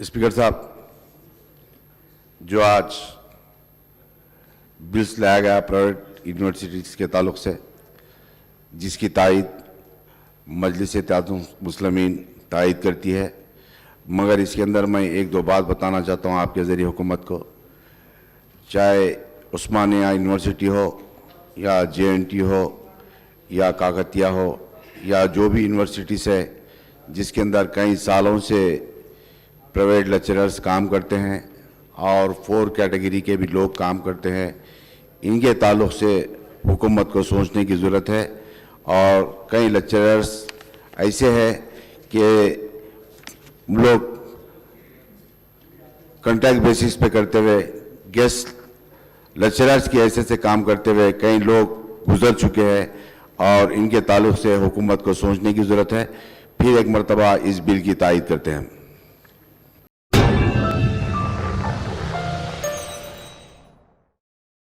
Speaker साहब, जो आज बिल्स लाया गया प्राइवेट यूनिवर्सिटीज़ के ताल्लुक से, जिसकी तायद मजलिस इत्तेहादुल मुस्लिमीन तायद करती है, मगर इसके अंदर मैं एक दो बात बताना चाहता हूँ आपके ज़रिए हुकूमत को। चाहे उस्मानिया यूनिवर्सिटी हो या JNT हो या काकतिया हो या जो भी यूनिवर्सिटीज़ है जिसके अंदर कई सालों से प्राइवेट लेक्चरर्स काम करते हैं और 4 कैटेगरी के भी लोग काम करते हैं, इनके ताल्लुक़ से हुकूमत को सोचने की ज़रूरत है। और कई लेक्चरर्स ऐसे हैं कि लोग कॉन्ट्रैक्ट बेसिस पे करते हुए, गेस्ट लेक्चरर्स की हैसियत से काम करते हुए कई लोग गुजर चुके हैं और इनके ताल्लुक़ से हुकूमत को सोचने की ज़रूरत है। फिर एक मरतबा इस बिल की तायद करते हैं।